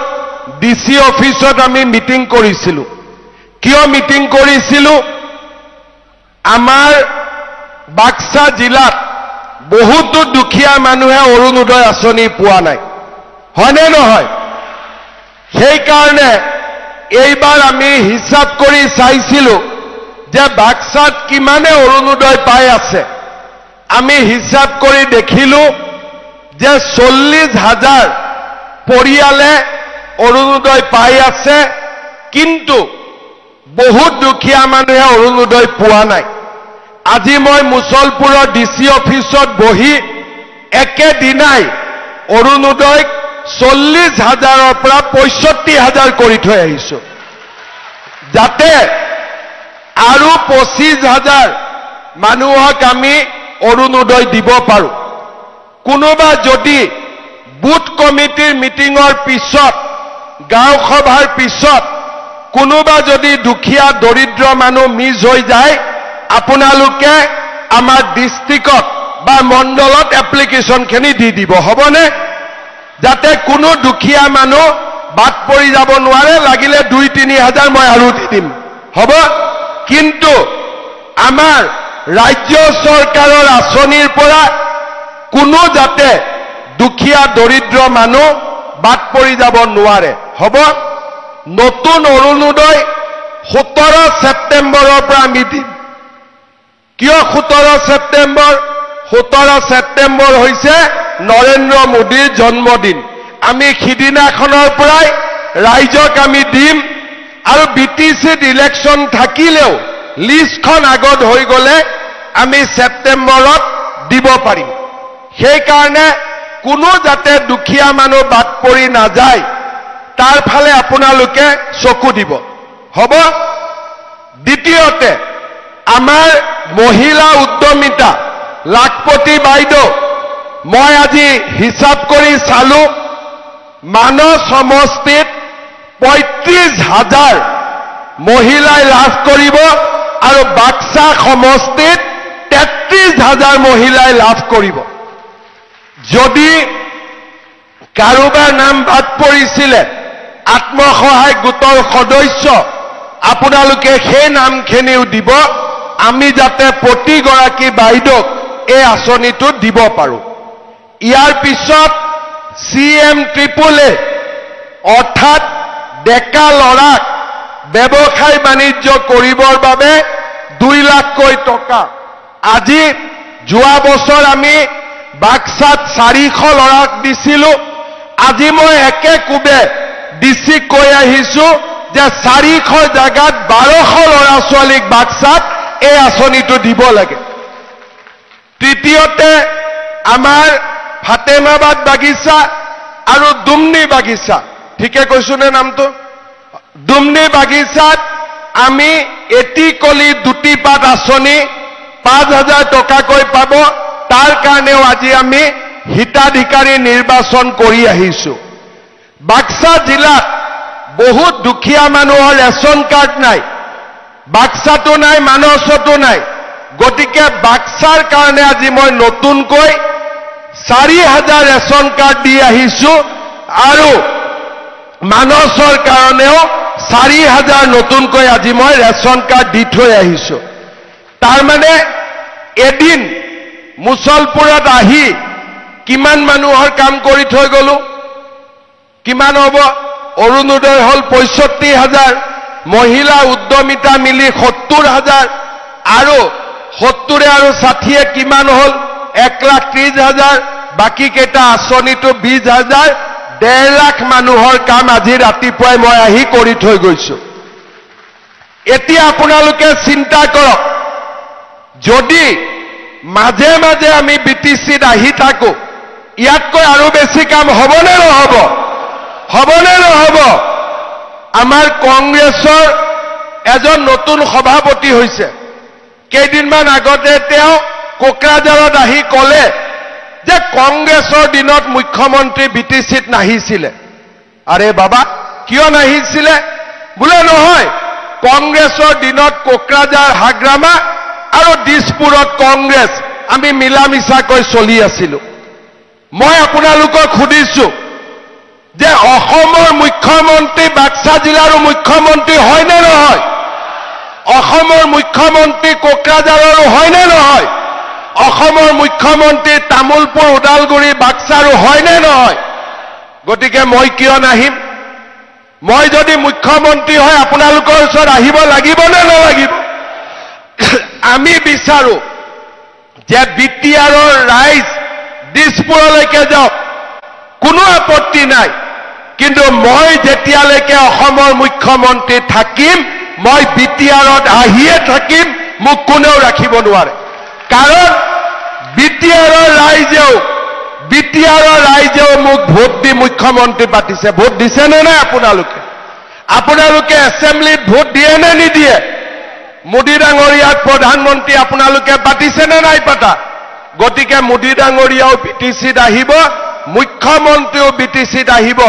DC অফিচত আমি মিটিং কৰিছিলো। কিয় মিটিং কৰিছিলো? আমাৰ বাক্সা জিলাত বহুতো দুখীয়া মানুহে অৰুণোদয় আঁচনি পোৱা নাই, হয়নে নহয়? সেইকাৰণে এইবাৰ আমি হিচাপ কৰি চাইছিলো যে বাক্সাত কিমানে অৰুণোদয় পাই আছে। আমি হিচাপ কৰি দেখিলো যে 40,000 পৰিয়ালে অৰুণোদয় পাই আছে, কিন্তু বহুত দুখীয়া মানুহে অৰুণোদয় পোৱা নাই। আজি মই মুছলপুৰৰ ডিচি অফিচত বহি একেদিনাই অৰুণোদয় 40,000ৰ পৰা 65,000 কৰি থৈ আহিছো, যাতে আৰু 25,000 মানুহক আমি অৰুণোদয় দিব পাৰো। কোনোবা যদি বুথ কমিটিৰ মিটিঙৰ পিছত, গাঁও সভাৰ পিছত কোনোবা যদি দুখীয়া দৰিদ্ৰ মানুহ মিছ হৈ যায়, আপোনালোকে আমাৰ ডিষ্ট্ৰিক্টত বা মণ্ডলত এপ্লিকেশ্যনখিনি দি দিব, হ'বনে? যাতে কোনো দুখীয়া মানুহ বাদ পৰি যাব নোৱাৰে। লাগিলে 2-3,000 মই আৰু দি দিম, হ'ব? কিন্তু আমাৰ ৰাজ্য চৰকাৰৰ আঁচনিৰ পৰা কোনো যাতে দুখীয়া দৰিদ্ৰ মানুহ বাদ পৰি যাব নোৱাৰে, হ'ব? নতুন অৰুণোদয় 17 ছেপ্টেম্বৰৰ পৰা আমি দিম। কিয় 17 ছেপ্টেম্বৰ? 17 ছেপ্টেম্বৰ হৈছে নৰেন্দ্ৰ মোদীৰ জন্মদিন। আমি সিদিনাখনৰ পৰাই ৰাইজক আমি দিম, আৰু BTCত ইলেকশ্যন থাকিলেও লিষ্টখন আগত হৈ গ'লে আমি ছেপ্টেম্বৰত দিব পাৰিম। সেইকাৰণে কোনো যাতে দুখীয়া মানুহ বাদ পৰি নাযায়, তাৰ ফালে আপোনালোকে চকু দিব, হ'ব? দ্বিতীয়তে, আমাৰ মহিলা উদ্যমিতা লাখপতি বাইদেউ, মই আজি হিচাপ কৰি চালো, মানস সমষ্টিত 35,000 মহিলাই লাভ কৰিব, আৰু বাক্সা সমষ্টিত 33,000 মহিলাই লাভ কৰিব। যদি কাৰোবাৰ নাম বাদ পৰিছিলে আত্মসহায়ক গোটৰ সদস্য, আপোনালোকে সেই নামখিনিও দিব, আমি যাতে প্ৰতিগৰাকী বাইদেউক এই আঁচনিটো দিব পাৰোঁ। ইয়াৰ পিছত CM-AAA, অৰ্থাৎ ডেকা ল'ৰাক ব্যৱসায় বাণিজ্য কৰিবৰ বাবে 2 লাখকৈ টকা। আজি যোৱা বছৰ আমি বাক্সাত 400 ল'ৰাক দিছিলোঁ। আজি মই একে কোবে ডিচিক কৈ আহিছো যে 400 জাগাত 1200 ল'ৰা ছোৱালীক বাক্সাত এই আঁচনিটো দিব লাগে। তৃতীয়তে, আমাৰ ফাতেমাবাদ বাগিচা আৰু দুমনি বাগিচা, ঠিকে কৈছো নে নামটো? দুমনি বাগিচাত আমি এটি কলি দুটি পাত আঁচনি 5,000 টকাকৈ পাব। তাৰ কাৰণেও আজি আমি হিতাধিকাৰী নিৰ্বাচন কৰি আহিছো। বাক্সা জিলাত বহুত দুখীয়া মানুহৰ ৰেচন কাৰ্ড নাই, বাক্সাটো নাই, মানসতো নাই। গতিকে বাক্সাৰ কাৰণে আজি মই নতুনকৈ 4,000 ৰেচন কাৰ্ড দি আহিছো, আৰু মানসৰ কাৰণেও 4,000 নতুনকৈ আজি মই ৰেচন কাৰ্ড দি থৈ আহিছো। তাৰমানে এদিন মুছলপুৰত আহি কিমান মানুহৰ কাম কৰি থৈ গলো? কিমান হ'ব? অৰুণোদয় হ'ল 65,000, মহিলা উদ্যমিতা মিলি 70,000, আৰু 70 আৰু 60 কিমান হ'ল? 1,30,000। বাকী কেইটা আঁচনিটো 20,000, 1.5 লাখ মানুহৰ কাম আজি ৰাতিপুৱাই মই আহি কৰি থৈ গৈছো। এতিয়া আপোনালোকে চিন্তা কৰক, যদি মাজে মাজে আমি BTCত আহি থাকো, ইয়াতকৈ আৰু বেছি কাম হ'বনে নহ'ব? হ'বনে নহ'ব? আমাৰ কংগ্ৰেছৰ এজন নতুন সভাপতি হৈছে। কেইদিনমান আগতে তেওঁ কোকৰাঝাৰত আহি ক'লে যে কংগ্ৰেছৰ দিনত মুখ্যমন্ত্ৰী BTCত নাহিছিলে। আৰে বাবা, কিয় নাহিছিলে? বোলে নহয়, কংগ্ৰেছৰ দিনত কোকৰাঝাৰ, হাগ্ৰামা আৰু দিছপুৰত কংগ্ৰেছ আমি মিলা মিছাকৈ চলি আছিলো। মই আপোনালোকক সুধিছো যে অসমৰ মুখ্যমন্ত্ৰী বাক্সা জিলাৰো মুখ্যমন্ত্ৰী হয়নে নহয়? অসমৰ মুখ্যমন্ত্ৰী কোকৰাঝাৰৰো হয়নে নহয়? অসমৰ মুখ্যমন্ত্ৰী তামুলপুৰ, ওদালগুৰি, বাক্সাৰো হয়নে নহয়? গতিকে মই কিয় নাহিম? মই যদি মুখ্যমন্ত্ৰী হয় আপোনালোকৰ ওচৰত আহিব লাগিব নে নালাগিব? আমি বিচাৰো যে BTRৰ ৰাইজ দিছপুৰলৈকে যাওক, কোনো আপত্তি নাই। কিন্তু মই যেতিয়ালৈকে অসমৰ মুখ্যমন্ত্ৰী থাকিম মই বিটিআৰত আহিয়ে থাকিম মোক কোনেও ৰাখিব নোৱাৰে কাৰণ বিটিআৰৰ ৰাইজেও মোক ভোট দি মুখ্যমন্ত্ৰী পাতিছে ভোট দিছে নে নাই আপোনালোকে এছেম্বলিত ভোট দিয়ে নে নিদিয়ে মোদী ডাঙৰীয়াক প্ৰধানমন্ত্ৰী আপোনালোকে পাতিছে নে নাই পাতা গতিকে মোদী ডাঙৰীয়াও বিটিচিত আহিব মুখ্যমন্ত্ৰীও বিটিচিত আহিব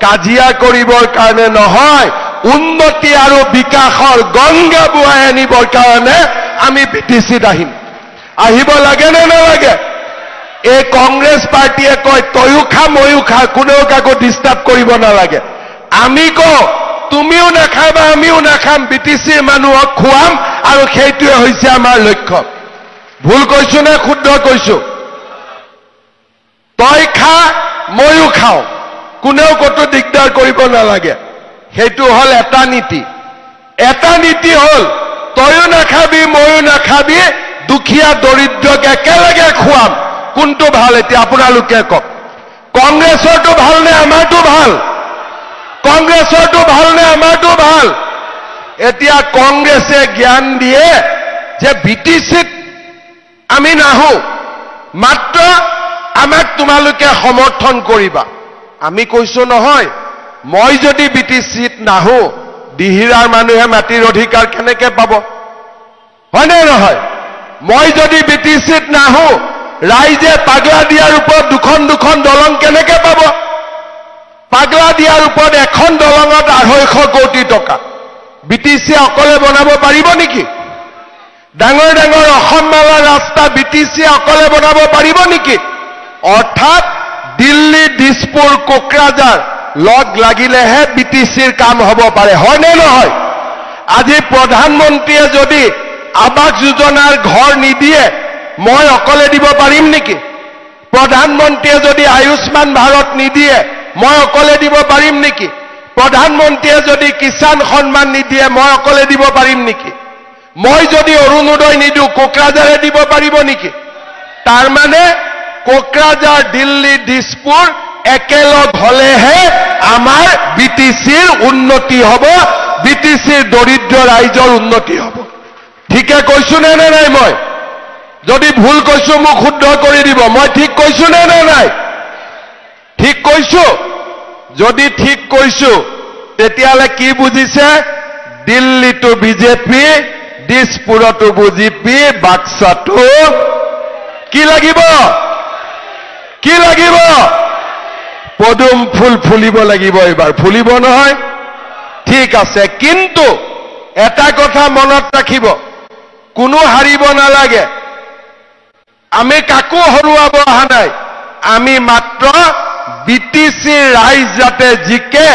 কাজিয়া কৰিবৰ কাৰণে নহয় উন্নতি আৰু বিকাশৰ গংগা বুৱাই আনিবৰ কাৰণে আমি বিটিচিত আহিব লাগে নে নালাগে এই কংগ্ৰেছ পাৰ্টিয়ে কয় তয়ো খা ময়ো খা কোনেও কাকো ডিষ্টাৰ্ব কৰিব নালাগে আমি কওঁ তুমিও নাখাবা আমিও নাখাম বিটিচিৰ মানুহক খুৱাম আৰু সেইটোৱে হৈছে আমাৰ লক্ষ্য ভুল কৈছো নে শুদ্ধ কৈছো তই খা ময়ো খাওঁ কোনেও কতো দিগদাৰ কৰিব নালাগে সেইটো হল এটা নীতি হল তয়ো নাখাবি ময়ো নাখাবি দুখীয়া দৰিদ্ৰক একেলগে খুৱাম কোনটো ভাল এতিয়া আপোনালোকে কওক কংগ্ৰেছৰটো ভাল নে আমাৰটো ভাল কংগ্ৰেছৰটো ভাল নে আমাৰটো ভাল এতিয়া কংগ্ৰেছে জ্ঞান দিয়ে যে বিটিচিত আমি নাহো মাত্ৰ আমাক তোমালোকে সমৰ্থন কৰিবা আমি কৈছো নহয় মই যদি বিটিচিত নাহো দিহিৰাৰ মানুহে মাটিৰ অধিকাৰ কেনেকৈ পাব হয়নে নহয় মই যদি বিটিচিত নাহো ৰাইজে পাগলা দিয়াৰ ওপৰত দুখন দলং কেনেকৈ পাব পাগলা দিয়াৰ ওপৰত এখন দলঙত 250 কোটি টকা বিটিচি অকলে বনাব পাৰিব নেকি ডাঙৰ অসমমালা ৰাস্তা বিটিচি অকলে বনাব পাৰিব নেকি অৰ্থাৎ দিল্লী দিছপুৰ কোকৰাঝাৰ লগ লাগিলেহে বিটিচিৰ কাম হ'ব পাৰে হয়নে নহয় আজি প্ৰধানমন্ত্ৰীয়ে যদি আৱাস যোজনাৰ ঘৰ নিদিয়ে মই অকলে দিব পাৰিম নেকি প্ৰধানমন্ত্ৰীয়ে যদি আয়ুষ্মান ভাৰত নিদিয়ে মই অকলে দিব পাৰিম নেকি প্ৰধানমন্ত্ৰীয়ে যদি কিষাণ সন্মান নিদিয়ে মই অকলে দিব পাৰিম নেকি মই যদি অৰুণোদয় নিদিও কোকৰাঝাৰে দিব পাৰিব নেকি তাৰ মানে কোকৰাঝাৰ দিল্লী দিছপুৰ একেলগ হলেহে আমাৰ বিটিচিৰ উন্নতি হ'ব বিটিচিৰ দৰিদ্ৰ ৰাইজৰ উন্নতি হ'ব ঠিকে কৈছো নে নাই মই যদি ভুল কৈছো মোক শুদ্ধ কৰি দিব মই ঠিক কৈছো নে নাই ঠিক কৈছো যদি ঠিক কৈছো তেতিয়ালে কি বুজিছে দিল্লীটো বিজেপি দিছপুৰতো বিজেপি বাক্সাটো কি লাগিব পদুম ফুল ফুলিব লাগিব এবাৰ ফুলিব নহয় ঠিক আছে কিন্তু এটা কথা মনত ৰাখিব কোনো হাৰিব নালাগে আমি কাকো হৰুৱাব অহা নাই আমি মাত্ৰ বিটিচিৰ ৰাইজ যাতে জিকে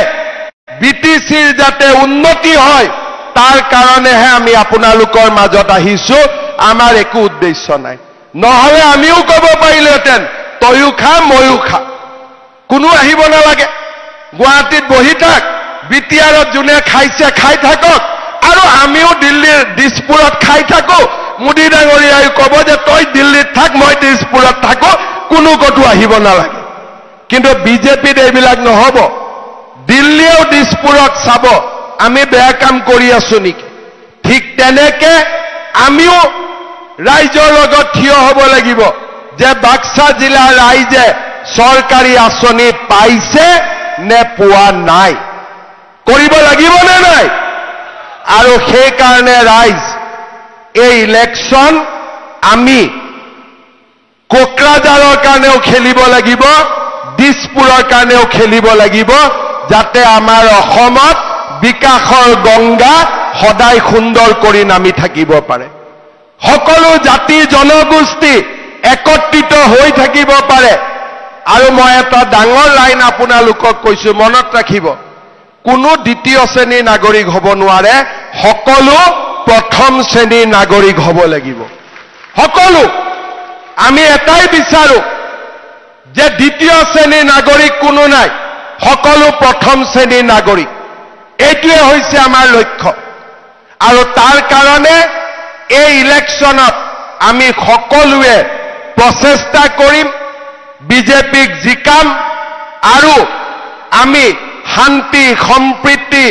বিটিচিৰ যাতে উন্নতি হয় তাৰ কাৰণেহে আমি আপোনালোকৰ মাজত আহিছো আমাৰ একো উদ্দেশ্য নাই নহলে আমিও ক'ব পাৰিলোহেঁতেন তয়ো খা ময়ো খা কোনো আহিব নালাগে গুৱাহাটীত বহি থাক বিটিআৰত যোনে খাইছে খাই থাকক আৰু আমিও দিল্লীৰ দিছপুৰত খাই থাকো মোদী ডাঙৰীয়াই ক'ব যে তই দিল্লীত থাক মই দিছপুৰত থাকো কোনো কতো আহিব নালাগে কিন্তু বিজেপিত এইবিলাক নহব দিল্লীও দিছপুৰত চাব আমি বেয়া কাম কৰি আছো নেকি ঠিক তেনেকে আমিও ৰাইজৰ লগত থিয় হ'ব লাগিব যে বাক্সা জিলাৰ ৰাইজে চৰকাৰী আঁচনি পাইছে নে পোৱা নাই কৰিব লাগিব নে নাই আৰু সেই কাৰণে ৰাইজ এই ইলেকশ্যন আমি কোকৰাঝাৰৰ কাৰণেও খেলিব লাগিব দিছপুৰৰ কাৰণেও খেলিব লাগিব যাতে আমাৰ অসমত বিকাশৰ গংগা সদায় সুন্দৰ কৰি নামি থাকিব পাৰে সকলো জাতি জনগোষ্ঠী একত্ৰিত হৈ থাকিব পাৰে আৰু মই এটা ডাঙৰ লাইন আপোনালোকক কৈছো মনত ৰাখিব কোনো দ্বিতীয় শ্ৰেণীৰ নাগৰিক হ'ব নোৱাৰে সকলো প্ৰথম শ্ৰেণীৰ নাগৰিক হ'ব লাগিব সকলো আমি এটাই বিচাৰো যে দ্বিতীয় শ্ৰেণীৰ নাগৰিক কোনো নাই সকলো প্ৰথম শ্ৰেণীৰ নাগৰিক এইটোৱে হৈছে আমাৰ লক্ষ্য আৰু তাৰ কাৰণে এই ইলেকশ্যনত আমি সকলোৱে প্ৰচেষ্টা কৰিম বিজেপিক জিকাম আৰু আমি শান্তি সম্প্ৰীতি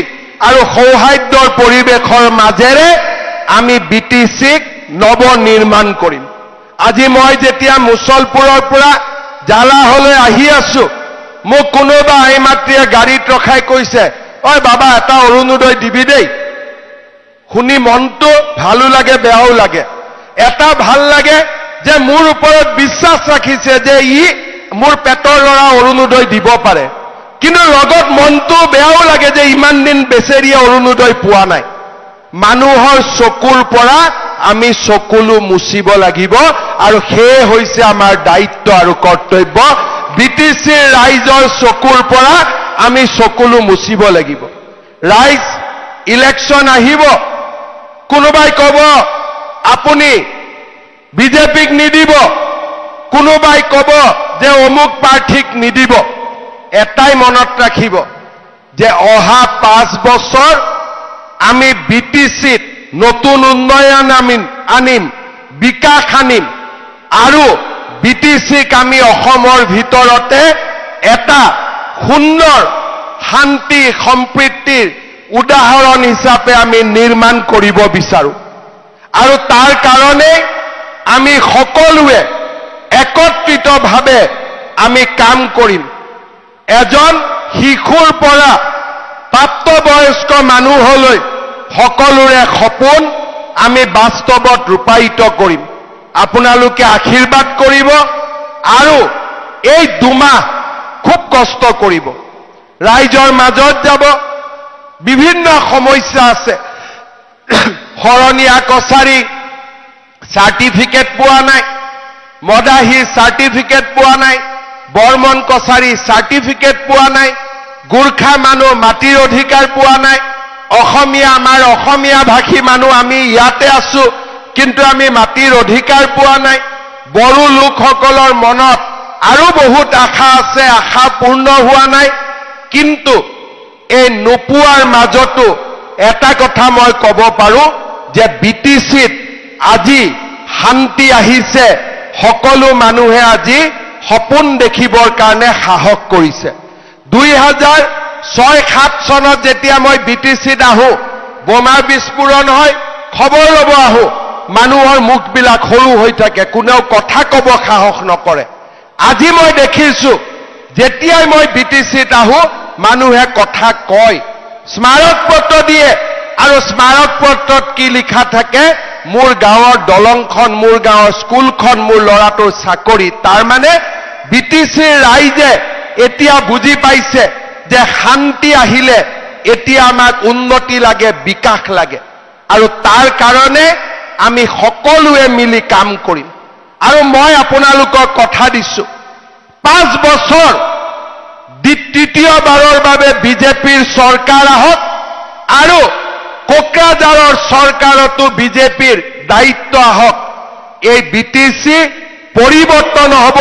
আৰু সৌহাৰ্দ্যৰ পৰিৱেশৰ মাজেৰে আমি বিটিচিক নৱ নিৰ্মাণ কৰিম আজি মই যেতিয়া মুছলপুৰৰ পৰা জালাহলৈ আহি আছো মোক কোনোবা আইমাত্ৰীয়ে গাড়ীত ৰখাই কৈছে ঐ বাবা এটা অৰুণোদয় দিবি দেই শুনি মনটো ভালো লাগে বেয়াও লাগে এটা ভাল লাগে যে মোৰ ওপৰত বিশ্বাস ৰাখিছে যে ই মোৰ পেটৰ লৰা অৰুণোদয় দিব পাৰে কিন্তু লগত মনটো বেয়াও লাগে যে ইমান দিন বেচেৰিয়া অৰুণোদয় পোৱা নাই মানুহৰ চকুৰ পৰা আমি চকুলো মুচিব লাগিব আৰু সেয়ে হৈছে আমাৰ দায়িত্ব আৰু কৰ্তব্য বিটিচিৰ ৰাইজৰ চকুৰ পৰা আমি চকুলো মুচিব লাগিব ৰাইজ ইলেকশ্যন আহিব কোনোবাই কব আপুনি বিজেপিক নিদিব কোনোবাই কব যে অমুক প্ৰাৰ্থীক নিদিব এটাই মনত ৰাখিব যে অহা 5 বছৰ আমি বিটিচিত নতুন উন্নয়ন আনিম বিকাশ আনিম আৰু বিটিচিক আমি অসমৰ ভিতৰতে এটা সুন্দৰ শান্তি সম্প্ৰীতিৰ উদাহৰণ হিচাপে আমি নিৰ্মাণ কৰিব বিচাৰো আৰু তাৰ কাৰণে আমি সকলোৱে একত্ৰিতভাৱে আমি কাম কৰিম এজন শিশুৰ পৰা প্ৰাপ্তবয়স্ক মানুহলৈ সকলোৰে সপোন আমি বাস্তৱত ৰূপায়িত কৰিম আপোনালোকে আশীৰ্বাদ কৰিব আৰু এই 2 মাহ খুব কষ্ট কৰিব ৰাইজৰ মাজত যাব বিভিন্ন সমস্যা আছে শৰণীয়া কছাৰী সাৰ্টিফিকেট পোৱা নাই মদাহী সাৰ্টিফিকেট পোৱা নাই বৰ্মন কছাৰী সাৰ্টিফিকেট পোৱা নাই গুৰখা মানুহ মাটিৰ অধিকাৰ পোৱা নাই অসমীয়া আমাৰ অসমীয়া ভাষী মানুহ আমি ইয়াতে আছো কিন্তু আমি মাটিৰ অধিকাৰ পোৱা নাই বড়ো লোকসকলৰ মনত আৰু বহুত আশা আছে আশা পূৰ্ণ হোৱা নাই কিন্তু এই নোপোৱাৰ মাজতো এটা কথা মই ক'ব পাৰো যে বিটিচিত আজি শান্তি আহিছে সকলো মানুহে আজি সপোন দেখিবৰ কাৰণে সাহস কৰিছে 2006-07 চনত যেতিয়া মই বিটিচিত আহো বোমা বিস্ফোৰণ হয় খবৰ ল'ব আহো মানুহৰ মুখবিলাক সৰু হৈ থাকে কোনেও কথা ক'ব সাহস নকৰে আজি মই দেখিছো যেতিয়াই মই বিটিচিত আহো মানুহে কথা কয় স্মাৰক পত্ৰ দিয়ে আৰু স্মাৰক পত্ৰত কি লিখা থাকে মোৰ গাঁৱৰ দলংখন মোৰ গাঁৱৰ স্কুলখন মোৰ ল'ৰাটোৰ চাকৰি তাৰ মানে বিটিচিৰ ৰাইজে এতিয়া বুজি পাইছে যে শান্তি আহিলে এতিয়া আমাক উন্নতি লাগে বিকাশ লাগে আৰু তাৰ কাৰণে আমি সকলোৱে মিলি কাম কৰিম আৰু মই আপোনালোকক কথা দিছো 5 বছৰ দ্বিতীয়বাৰৰ বাবে বিজেপিৰ চৰকাৰ আহক আৰু কোকৰাঝাৰৰ চৰকাৰতো বিজেপিৰ দায়িত্ব আহক এই বিটিচি পৰিৱৰ্তন হ'ব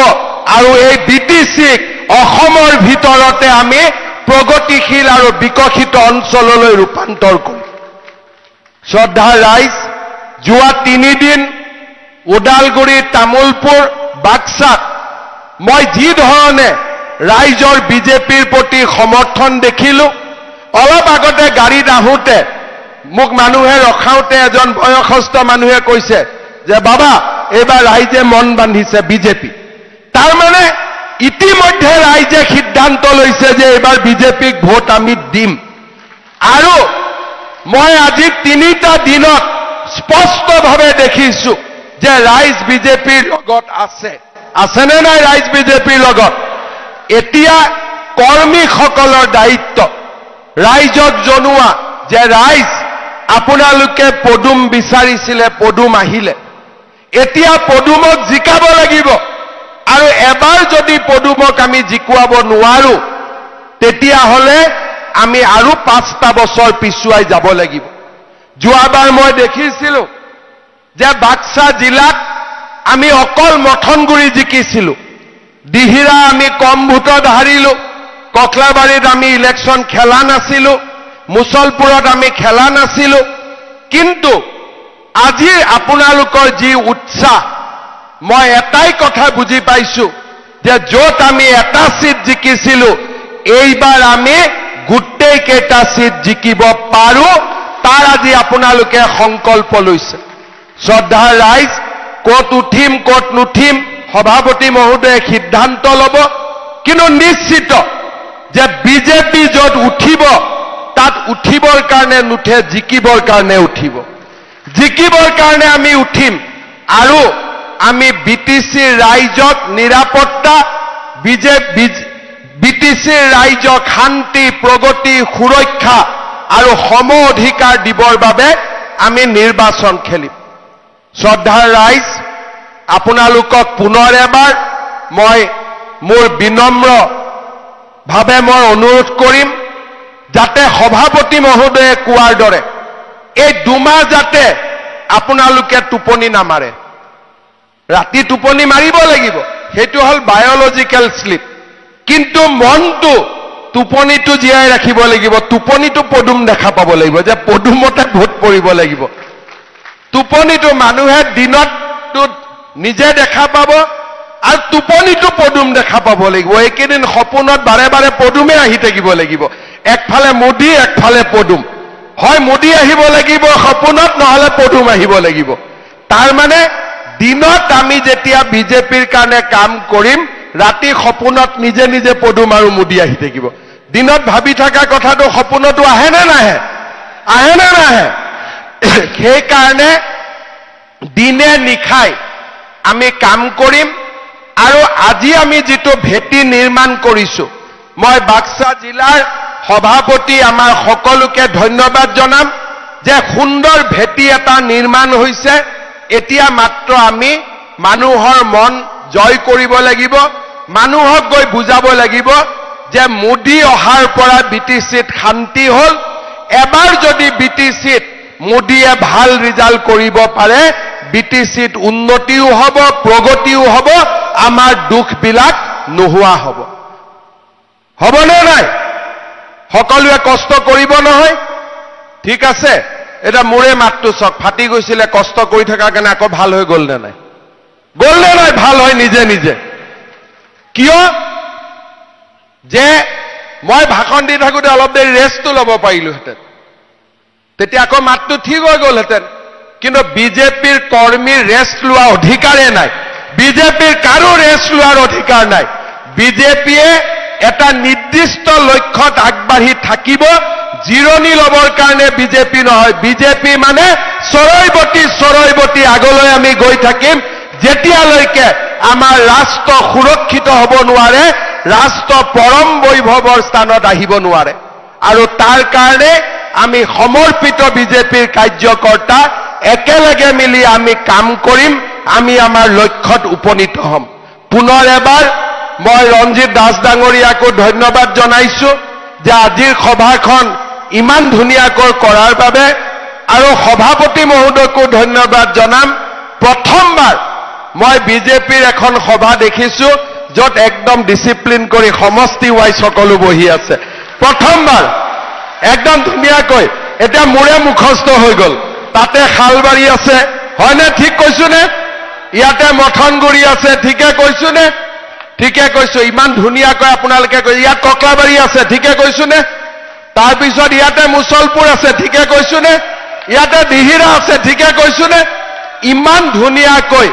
আৰু এই বিটিচিক অসমৰ ভিতৰতে আমি প্ৰগতিশীল আৰু বিকশিত অঞ্চললৈ ৰূপান্তৰ কৰিম শ্ৰদ্ধা ৰাইজ যোৱা 3 দিন ওদালগুৰি তামুলপুৰ বাক্সাত মই যি ধৰণে ৰাইজৰ বিজেপিৰ প্ৰতি সমৰ্থন দেখিলো অলপ আগতে গাড়ীত আহোঁতে মোক মানুহে ৰখাওঁতে এজন বয়সস্থ মানুহে কৈছে যে বাবা এইবাৰ ৰাইজে মন বান্ধিছে বিজেপি তাৰ মানে ইতিমধ্যে ৰাইজে সিদ্ধান্ত লৈছে যে এইবাৰ বিজেপিক ভোট আমি দিম আৰু মই আজি 3টা দিনত স্পষ্টভাৱে দেখিছো যে ৰাইজ বিজেপিৰ লগত আছে নে নাই ৰাইজ বিজেপিৰ লগত এতিয়া কৰ্মীসকলৰ দায়িত্ব ৰাইজক জনোৱা যে ৰাইজ আপোনালোকে পদুম বিচাৰিছিলে পদুম আহিলে এতিয়া পদুমক জিকাব লাগিব আৰু এবাৰ যদি পদুমক আমি জিকুৱাব নোৱাৰো তেতিয়া হলে আমি আৰু 5টা বছৰ পিছুৱাই যাব লাগিব যোৱাবাৰ মই দেখিছিলো যে বাক্সা জিলাত আমি অকল মথনগুৰি জিকিছিলো দিহিৰা আমি কম ভোটত হাৰিলো ককলাবাৰীত আমি ইলেকশ্যন খেলা নাছিলো মুছলপুৰত আমি খেলা নাছিলো কিন্তু আজি আপোনালোকৰ যি উৎসাহ মই এটাই কথা বুজি পাইছো যে য'ত আমি এটা সিট জিকিছিলো এইবাৰ আমি গোটেই কেইটা সিট জিকিব পাৰো তাৰ আজি আপোনালোকে সংকল্প লৈছে শ্ৰদ্ধাৰ ৰাইজ ক'ত উঠিম ক'ত নুঠিম সভাপতি মহোদয়ে সিদ্ধান্ত ল'ব কিন্তু নিশ্চিত যে বিজেপি য'ত উঠিব তাত উঠিবৰ কাৰণে নুঠে জিকিবৰ কাৰণে উঠিব জিকিবৰ কাৰণে আমি উঠিম আৰু আমি বিটিচিৰ ৰাইজক নিৰাপত্তা বিটিচিৰ ৰাইজক শান্তি প্ৰগতি সুৰক্ষা আৰু সম অধিকাৰ দিবৰ বাবে আমি নিৰ্বাচন খেলিম শ্ৰদ্ধাৰ ৰাইজ আপোনালোকক পুনৰ এবাৰ মই মোৰ বিনম্ৰ ভাৱে মই অনুৰোধ কৰিম যাতে সভাপতি মহোদয়ে কোৱাৰ দৰে এই দুমাহ যাতে আপোনালোকে টোপনি নামাৰে ৰাতি টোপনি মাৰিব লাগিব সেইটো হল বায়োলজিক্যাল স্লিপ কিন্তু মনটো টোপনিটো জীয়াই ৰাখিব লাগিব টোপনিটো পদুম দেখা পাব লাগিব যে পদুমতে ভোট পৰিব লাগিব টোপনিটো মানুহে দিনত নিজে দেখা পাব আৰু টোপনিটো পদুম দেখা পাব লাগিব এইকেইদিন সপোনত বাৰে বাৰে পদুমে আহি থাকিব লাগিব একফালে মোদী একফালে পদুম হয় মোদী আহিব লাগিব সপোনত নহলে পদুম আহিব লাগিব তাৰ মানে দিনত আমি যেতিয়া বিজেপিৰ কাৰণে কাম কৰিম ৰাতি সপোনত নিজে নিজে পদুম আৰু মোদী আহি থাকিব দিনত ভাবি থকা কথাটো সপোনতো আহে নে নাহে সেই কাৰণে দিনে নিখাই আমি কাম কৰিম আৰু আজি আমি যেটো ভেটি নিৰ্মাণ কৰিছো মই বাক্সা জিলাৰ সভাপতি আমাৰ সকলোকে ধন্যবাদ জনাম যে সুন্দৰ ভেটি এটা নিৰ্মাণ হৈছে এতিয়া মাত্ৰ আমি মানুহৰ মন জয় কৰিব লাগিব মানুহক গৈ বুজাব লাগিব যে মোদী অহাৰ পৰা বিটিচিত শান্তি হল এবাৰ যদি বিটিচিত মোদীয়ে ভাল ৰিজাল্ট কৰিব পাৰে বিটিচিত উন্নতিও হ'ব প্ৰগতিও হ'ব আমাৰ দুখবিলাক নোহোৱা হ'ব হ'বনে নাই সকলোৱে কষ্ট কৰিব নহয় ঠিক আছে এটা মোৰে মাতটো চক ফাটি গৈছিলে কষ্ট কৰি থকা কাৰণে আকৌ ভাল হৈ গ'ল নে নাই ভাল হয় নিজে নিজে কিয় যে মই ভাষণ দি থাকোতে অলপ দেৰি ৰেষ্টটো ল'ব পাৰিলোহেঁতেন তেতিয়া আকৌ মাতটো ঠিক হৈ গ'লহেঁতেন কিন্তু বিজেপিৰ কৰ্মীৰ ৰেষ্ট লোৱা অধিকাৰে নাই বিজেপিৰ কাৰো ৰেষ্ট লোৱাৰ অধিকাৰ নাই বিজেপিয়ে এটা নিৰ্দিষ্ট লক্ষ্যত আগবাঢ়ি থাকিব জিৰণি ল'বৰ কাৰণে বিজেপি নহয় বিজেপি মানে চৰৈবতী আগলৈ আমি গৈ থাকিম যেতিয়ালৈকে আমাৰ ৰাষ্ট্ৰ সুৰক্ষিত হ'ব নোৱাৰে ৰাষ্ট্ৰ পৰম বৈভৱৰ স্থানত আহিব নোৱাৰে আৰু তাৰ কাৰণে আমি সমৰ্পিত বিজেপিৰ কাৰ্যকৰ্তা একেলগে মিলি আমি কাম কৰিম আমি আমাৰ লক্ষ্যত উপনীত হ'ম পুনৰ এবাৰ মই ৰঞ্জিত দাস ডাঙৰীয়াকো ধন্যবাদ জনাইছো যে আজিৰ সভাখন ইমান ধুনীয়াকৈ কৰাৰ বাবে আৰু সভাপতি মহোদয়কো ধন্যবাদ জনাম প্ৰথমবাৰ মই বিজেপিৰ এখন সভা দেখিছো য'ত একদম ডিসিপ্লিন কৰি সমষ্টি ওয়াইজ সকলো বহি আছে প্ৰথমবাৰ একদম ধুনীয়াকৈ এটা মোৰে মুখস্থ হৈ গ'ল তাতে খালবাৰী আছে হয়নে ঠিক কৈছো নে ইয়াতে মথনগুৰি আছে ঠিকে কৈছো নে ঠিকে কৈছো ইমান ধুনীয়াকৈ আপোনালোকে কৈ ইয়াত ককলাবাৰী আছে ঠিকে কৈছো নে তাৰ পিছত ইয়াতে মুছলপুৰ আছে ঠিকে কৈছো নে ইয়াতে দিহিৰা আছে ঠিকে কৈছো নে ইমান ধুনীয়াকৈ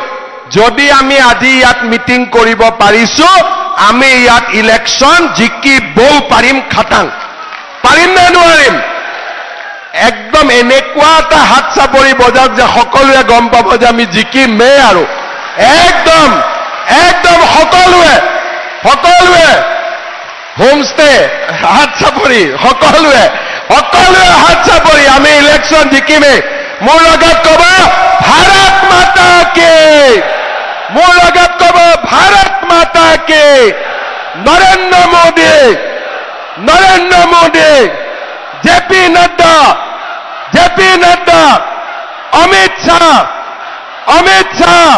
যদি আমি আজি ইয়াত মিটিং কৰিব পাৰিছো আমি ইয়াত ইলেকশন জিকিবও পাৰিম খাটাং পাৰিম নে নোৱাৰিম একদম এনেকুৱা এটা হাত চাপৰি বজাওক যে সকলোৱে গম পাব যে আমি জিকিমেই আৰু একদম সকলোৱে হোমষ্টে হাত চাপৰি সকলোৱে হাত চাপৰি আমি ইলেকশন জিকিমেই মোৰ লগত ক'ব ভাৰত মাতা কি মোৰ লগত ক'ব ভাৰত মাতা কি নৰেন্দ্ৰ মোদী জেপি নাড্ডা অমিত শাহ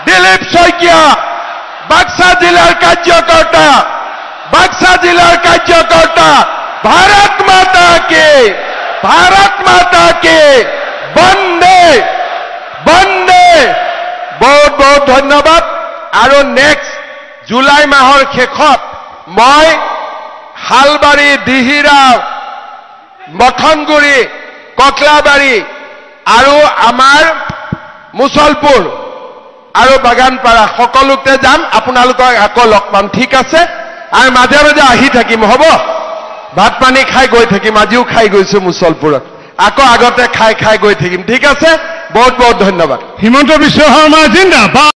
দিলীপ শইকীয়া বাক্সা জিলাৰ কাৰ্যকৰ্তা ভাৰত মাতা কি বন্দে বহুত বহুত ধন্যবাদ আৰু নেক্সট জুলাই মাহৰ শেষত মই হালবাৰী দিহিৰা মথনগুৰি ককলাবাৰী আৰু আমাৰ মুছলপুৰ আৰু বাগানপাৰা সকলোতে যাম আপোনালোকক আকৌ লগ পাম ঠিক আছে আৰু মাজে মাজে আহি থাকিম হ'ব ভাত পানী খাই গৈ থাকিম আজিও খাই গৈছো মুছলপুৰত আকৌ আগতে খাই গৈ থাকিম ঠিক আছে বহুত বহুত ধন্যবাদ হিমন্ত বিশ্ব শৰ্মা জিন্দাবাদ